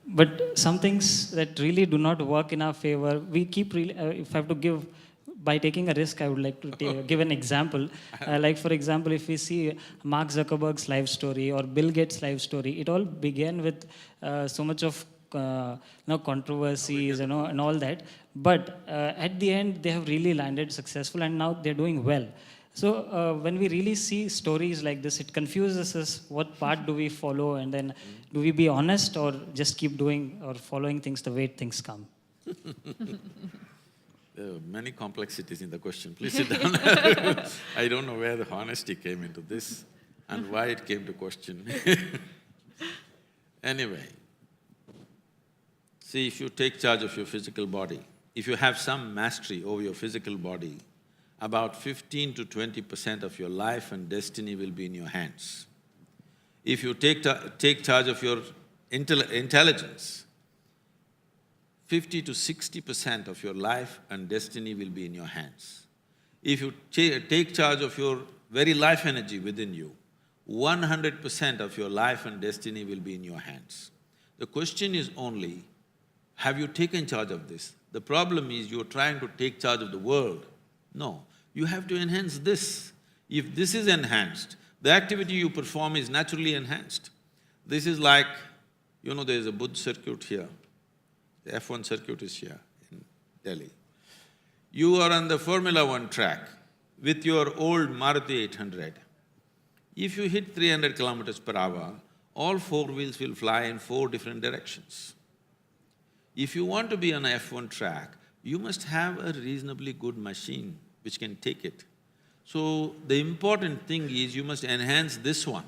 But some things that really do not work in our favor, we keep really, if I have to give, by taking a risk, I would like to give an example. Like for example, if we see Mark Zuckerberg's life story or Bill Gates' life story, it all began with so much of controversies, and all that. But at the end, they have really landed successful, and now they're doing well. So when we really see stories like this, it confuses us. What part do we follow, and then do we be honest, or just keep doing or following things the way things come? There are many complexities in the question. Please sit down. I don't know where the honesty came into this and why it came to question. Anyway, see, if you take charge of your physical body, if you have some mastery over your physical body, about 15 to 20% of your life and destiny will be in your hands. If you take charge of your intelligence, 50 to 60% of your life and destiny will be in your hands. If you take charge of your very life energy within you, 100% of your life and destiny will be in your hands. The question is only, have you taken charge of this? The problem is you're trying to take charge of the world. No, you have to enhance this. If this is enhanced, the activity you perform is naturally enhanced. This is like, there's a Buddh circuit here. The F1 circuit is here in Delhi. You are on the Formula 1 track with your old Maruti 800. If you hit 300 kilometers per hour, all four wheels will fly in four different directions. If you want to be on a F1 track, you must have a reasonably good machine which can take it. So the important thing is you must enhance this one,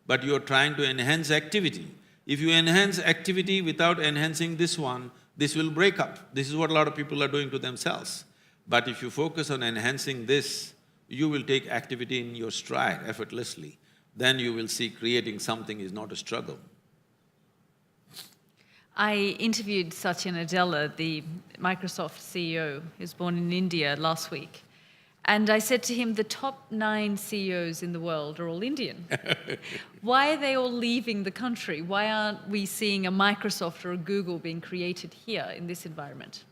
but you're trying to enhance activity. If you enhance activity without enhancing this one, this will break up. This is what a lot of people are doing to themselves. But if you focus on enhancing this, you will take activity in your stride effortlessly. Then you will see creating something is not a struggle. I interviewed Satya Nadella, the Microsoft CEO, who's born in India, last week. And I said to him, the top 9 CEOs in the world are all Indian. Why are they all leaving the country? Why aren't we seeing a Microsoft or a Google being created here in this environment?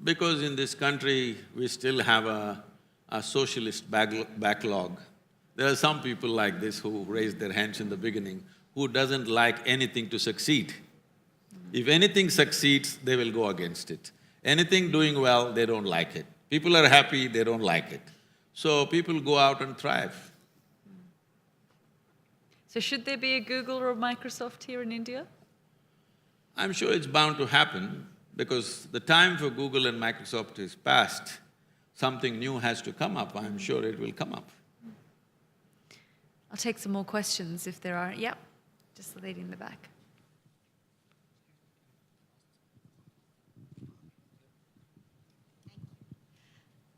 Because in this country, we still have a socialist backlog. There are some people like this who raised their hands in the beginning, who doesn't like anything to succeed. If anything succeeds, they will go against it. Anything doing well, they don't like it. People are happy, they don't like it. So people go out and thrive. So should there be a Google or a Microsoft here in India? I'm sure it's bound to happen because the time for Google and Microsoft is past. Something new has to come up, I'm sure it will come up. I'll take some more questions if there are. Yep, just the lady in the back.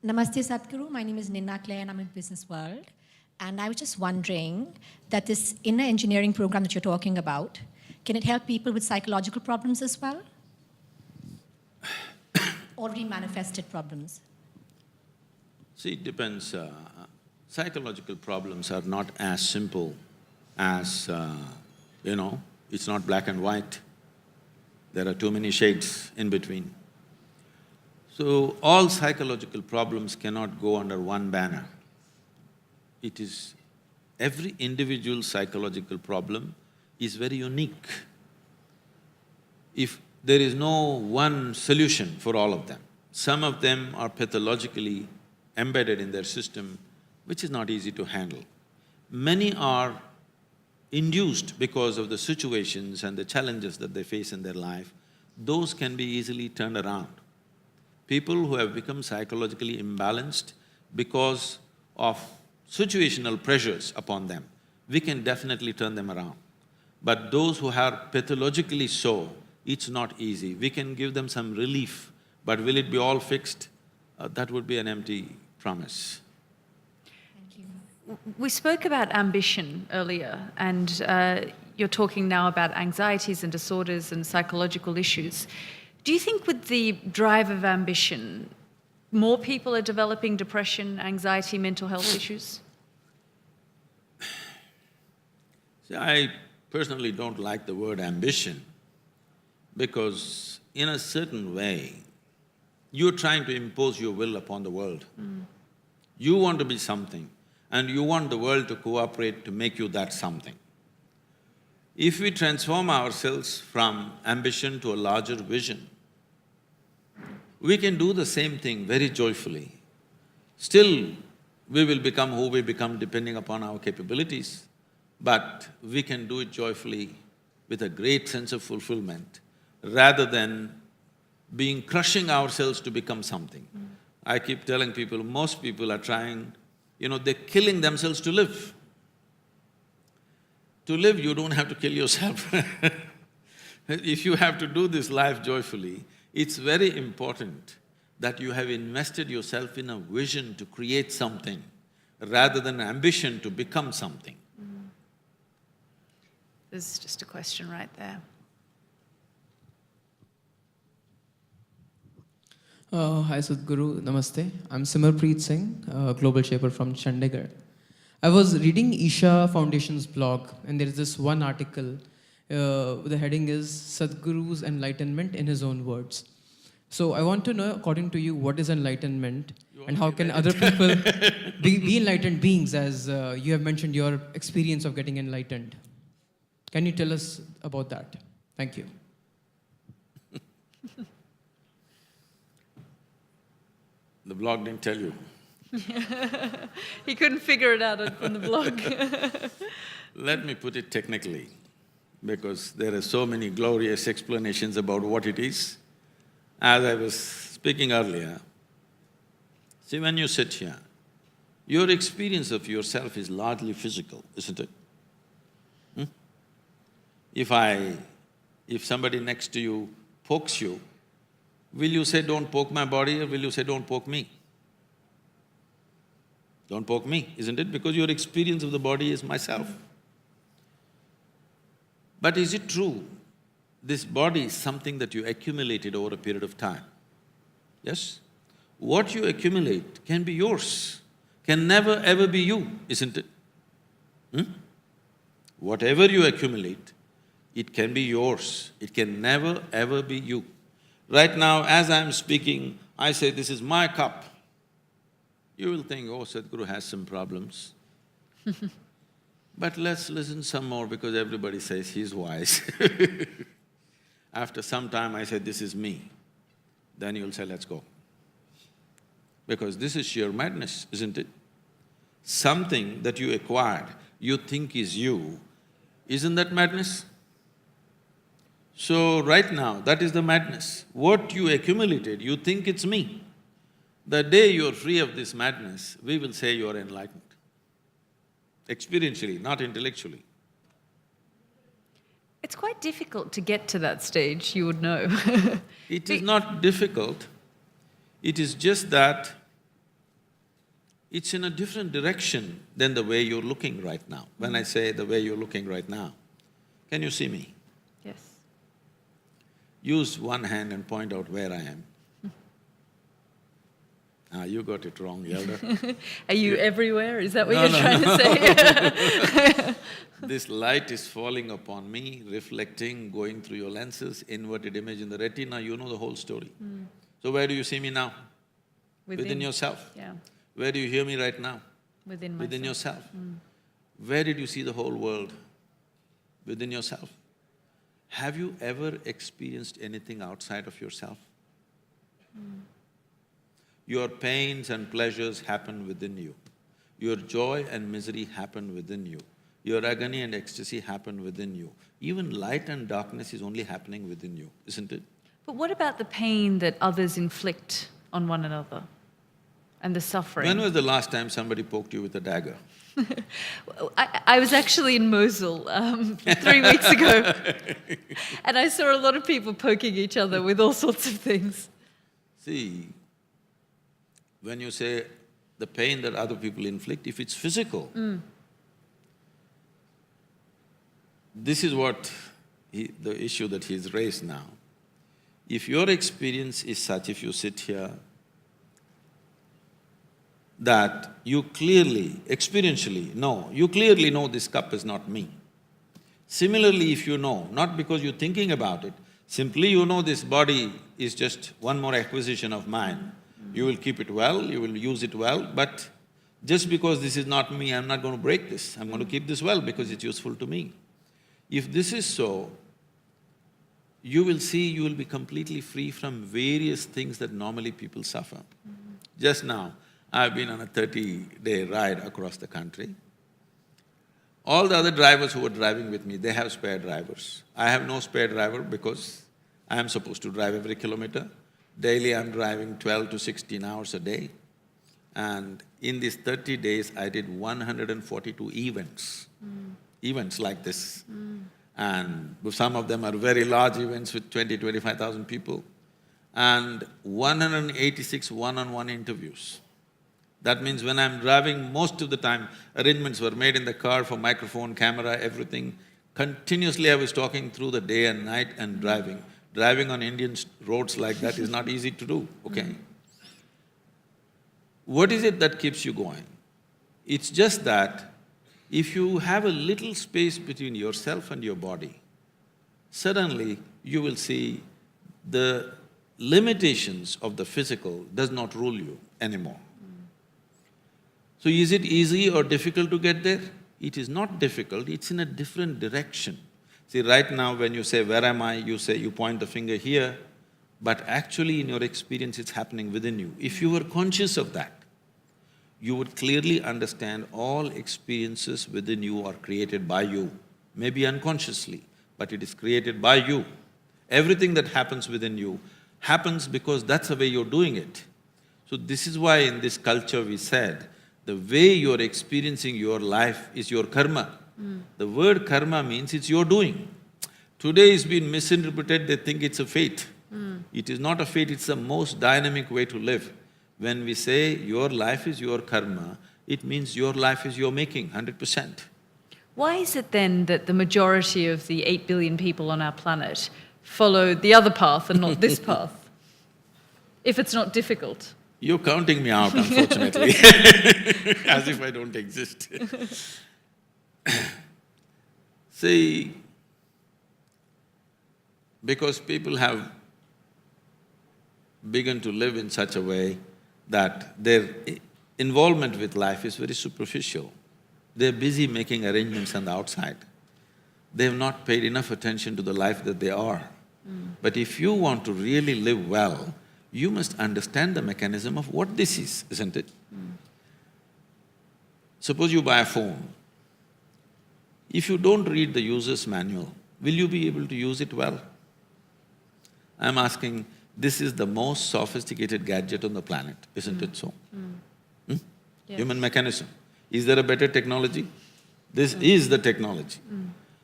Namaste Sadhguru, my name is Ninna Claire and I'm in Business World. And I was just wondering that this inner engineering program that you're talking about, can it help people with psychological problems as well? Already manifested problems. See, it depends. Psychological problems are not as simple as, it's not black and white. There are too many shades in between. So, all psychological problems cannot go under one banner. It is… every individual psychological problem is very unique. If there is no one solution for all of them, some of them are pathologically embedded in their system, which is not easy to handle. Many are induced because of the situations and the challenges that they face in their life. Those can be easily turned around. people who have become psychologically imbalanced because of situational pressures upon them, we can definitely turn them around. But those who are pathologically so, it's not easy. We can give them some relief, but will it be all fixed? That would be an empty promise. We spoke about ambition earlier, and you're talking now about anxieties and disorders and psychological issues. Do you think with the drive of ambition, more people are developing depression, anxiety, mental health issues? See, I personally don't like the word ambition because in a certain way, you're trying to impose your will upon the world. You want to be something and you want the world to cooperate to make you that something. If we transform ourselves from ambition to a larger vision, we can do the same thing very joyfully. Still, we will become who we become depending upon our capabilities, but we can do it joyfully with a great sense of fulfillment, rather than crushing ourselves to become something. I keep telling people, most people are trying, they're killing themselves to live. To live, you don't have to kill yourself. If you have to do this life joyfully, it's very important that you have invested yourself in a vision to create something, rather than ambition to become something. There's just a question right there. Hi Sadhguru, Namaste. I'm Simarpreet Singh, Global Shaper from Chandigarh. I was reading Isha Foundation's blog, and there is this one article, the heading is Sadhguru's Enlightenment in His Own Words. So I want to know, according to you, what is enlightenment and how can other people be enlightened beings, as you have mentioned your experience of getting enlightened. Can you tell us about that? Thank you. The blog didn't tell you. He couldn't figure it out on the blog. Let me put it technically, because there are so many glorious explanations about what it is. As I was speaking earlier, see, when you sit here, your experience of yourself is largely physical, isn't it? If somebody next to you pokes you, will you say, "Don't poke my body," or will you say, "Don't poke me"? Don't poke me, isn't it? Because your experience of the body is myself. But is it true, this body is something that you accumulated over a period of time? Yes? What you accumulate can be yours, can never ever be you, isn't it? Whatever you accumulate, it can be yours, it can never ever be you. Right now, as I'm speaking, I say, "This is my cup." You will think, "Oh, Sadhguru has some problems." But let's listen some more, because everybody says he's wise. After some time I say, "This is me," then you'll say, "Let's go." Because this is sheer madness, isn't it? Something that you acquired, you think is you, isn't that madness? So right now, that is the madness. What you accumulated, you think it's me. The day you're free of this madness, we will say you're enlightened. Experientially, not intellectually. It's quite difficult to get to that stage, you would know. It is not difficult, it is just that it's in a different direction than the way you're looking right now. When I say the way you're looking right now, can you see me? Yes. Use one hand and point out where I am. You got it wrong, elder. Are you everywhere? Is that what No, you're no, trying to say? This light is falling upon me, reflecting, going through your lenses, inverted image in the retina, you know the whole story. So where do you see me now? Within yourself. Yeah, Where do you hear me right now? within myself. Within yourself. Where did you see the whole world? Within yourself. Have you ever experienced anything outside of yourself? Your pains and pleasures happen within you. Your joy and misery happen within you. Your agony and ecstasy happen within you. Even light and darkness is only happening within you, isn't it? But what about the pain that others inflict on one another and the suffering. When was the last time somebody poked you with a dagger? I was actually in Mosul 3 weeks ago, and I saw a lot of people poking each other with all sorts of things. See, when you say the pain that other people inflict, if it's physical, this is what the issue that he's raised now. If your experience is such, if you sit here, that you clearly, experientially know, you clearly know this cup is not me. Similarly, if you know, not because you're thinking about it, simply you know this body is just one more acquisition of mine. You will keep it well, you will use it well, but just because this is not me, I'm not going to break this. I'm going to keep this well because it's useful to me. If this is so, you will see you will be completely free from various things that normally people suffer. Just now, I've been on a 30-day ride across the country. All the other drivers who were driving with me, they have spare drivers. I have no spare driver because I am supposed to drive every kilometer. Daily I'm driving 12 to 16 hours a day. And in these 30 days, I did 142 events. Events like this. And some of them are very large events with 25,000 people. And 186 one-on-one interviews. That means when I'm driving, most of the time, arrangements were made in the car for microphone, camera, everything. Continuously I was talking through the day and night and driving. Driving on Indian roads like that is not easy to do, okay? What is it that keeps you going? It's just that if you have a little space between yourself and your body, suddenly you will see the limitations of the physical does not rule you anymore. So is it easy or difficult to get there? It is not difficult, it's in a different direction. See, right now when you say, where am I, you say, you point the finger here, but actually in your experience it's happening within you. If you were conscious of that, you would clearly understand all experiences within you are created by you, maybe unconsciously, but it is created by you. Everything that happens within you happens because that's the way you're doing it. So this is why in this culture we said, the way you're experiencing your life is your karma. The word karma means it's your doing. Today it's been misinterpreted, they think it's a fate. It is not a fate, it's the most dynamic way to live. When we say your life is your karma, it means your life is your making, 100%. Why is it then that the majority of the 8 billion people on our planet follow the other path and not this path? If it's not difficult? You're counting me out, unfortunately, as if I don't exist. See, because people have begun to live in such a way that their involvement with life is very superficial. They're busy making arrangements on the outside. They have not paid enough attention to the life that they are. But if you want to really live well, you must understand the mechanism of what this is, isn't it? Suppose you buy a phone. If you don't read the user's manual, will you be able to use it well? I'm asking, this is the most sophisticated gadget on the planet, isn't it so? Yes. Human mechanism. Is there a better technology? This is the technology.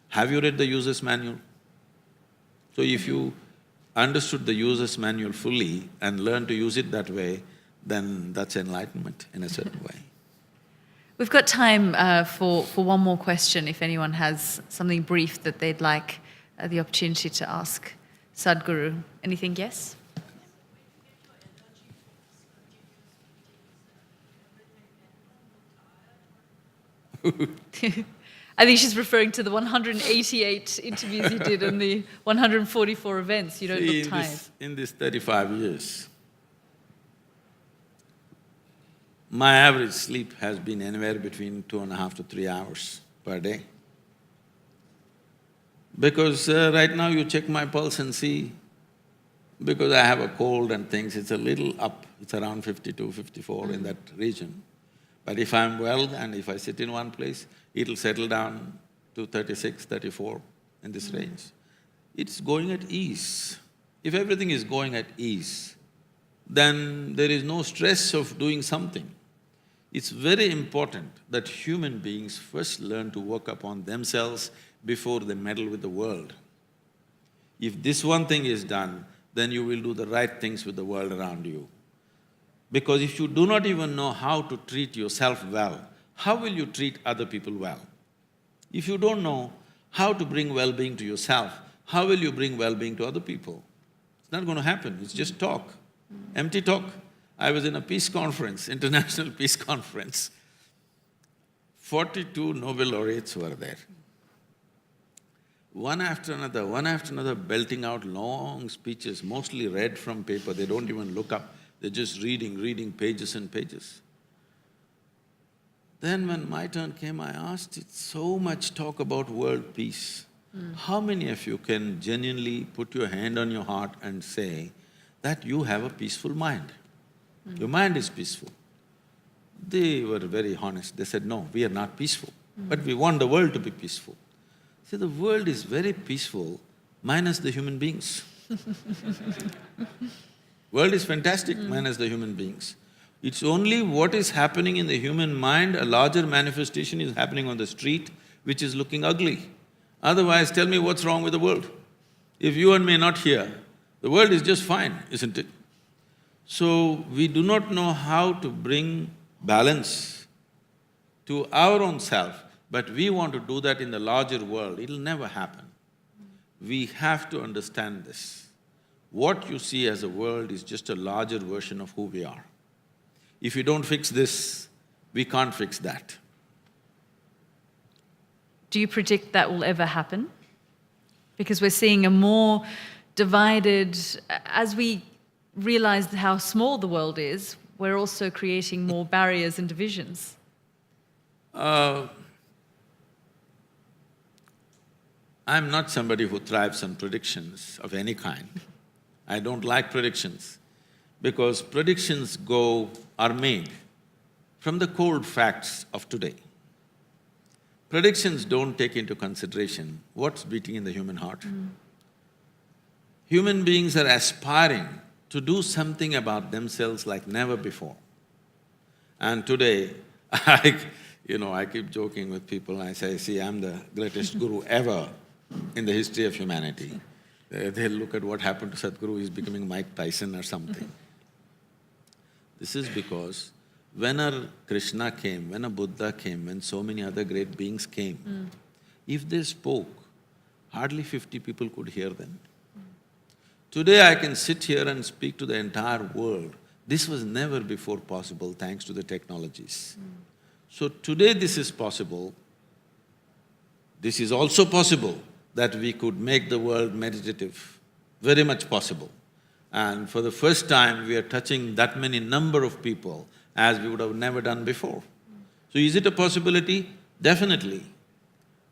Have you read the user's manual? So if you understood the user's manual fully and learned to use it that way, then that's enlightenment in a certain way. We've got time for one more question, if anyone has something brief that they'd like the opportunity to ask Sadhguru. Anything, yes? I think she's referring to the 188 interviews you did and the 144 events. You don't look tired. In this 35 years, my average sleep has been anywhere between 2.5 to 3 hours per day. Because right now you check my pulse and see, because I have a cold and things, it's a little up, it's around 52, 54 in that region. But if I'm well and if I sit in one place, it'll settle down to 36, 34 in this range. It's going at ease. If everything is going at ease, then there is no stress of doing something. It's very important that human beings first learn to work upon themselves before they meddle with the world. If this one thing is done, then you will do the right things with the world around you. Because if you do not even know how to treat yourself well, how will you treat other people well? If you don't know how to bring well-being to yourself, how will you bring well-being to other people? It's not going to happen, it's just talk, empty talk. I was in a peace conference, international peace conference. 42 Nobel laureates were there. One after another, belting out long speeches, mostly read from paper, they don't even look up, they're just reading pages and pages. Then when my turn came, I asked, it's so much talk about world peace. How many of you can genuinely put your hand on your heart and say that you have a peaceful mind? Your mind is peaceful. They were very honest. They said, no, we are not peaceful, but we want the world to be peaceful. See, the world is very peaceful, minus the human beings. World is fantastic, minus the human beings. It's only what is happening in the human mind, a larger manifestation is happening on the street, which is looking ugly. Otherwise, tell me what's wrong with the world. If you and me are not here, the world is just fine, isn't it? So, we do not know how to bring balance to our own self, but we want to do that in the larger world, it'll never happen. We have to understand this. What you see as a world is just a larger version of who we are. If you don't fix this, we can't fix that. Do you predict that will ever happen? Because we're seeing a more divided… As we realize how small the world is, we're also creating more barriers and divisions. I'm not somebody who thrives on predictions of any kind. I don't like predictions, because predictions are made from the cold facts of today. Predictions don't take into consideration what's beating in the human heart. Human beings are aspiring to do something about themselves like never before. And today, I keep joking with people, I say, see, I'm the greatest guru ever in the history of humanity. They'll look at what happened to Sadhguru, he's becoming Mike Tyson or something. This is because when a Krishna came, when a Buddha came, when so many other great beings came, if they spoke, hardly 50 people could hear them. Today I can sit here and speak to the entire world. This was never before possible thanks to the technologies. So today this is possible. This is also possible that we could make the world meditative, very much possible. And for the first time, we are touching that many number of people as we would have never done before. So is it a possibility? Definitely.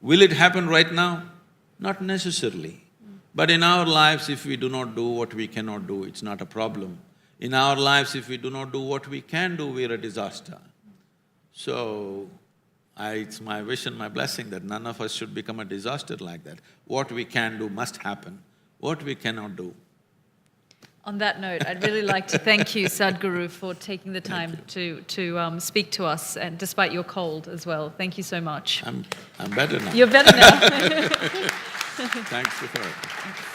Will it happen right now? Not necessarily. But in our lives, if we do not do what we cannot do, it's not a problem. In our lives, if we do not do what we can do, we're a disaster. So, it's my wish and my blessing that none of us should become a disaster like that. What we can do must happen, what we cannot do. On that note, I'd really like to thank you, Sadhguru, for taking the time to speak to us, and despite your cold as well. Thank you so much. I'm better now. You're better now. Thanks for it.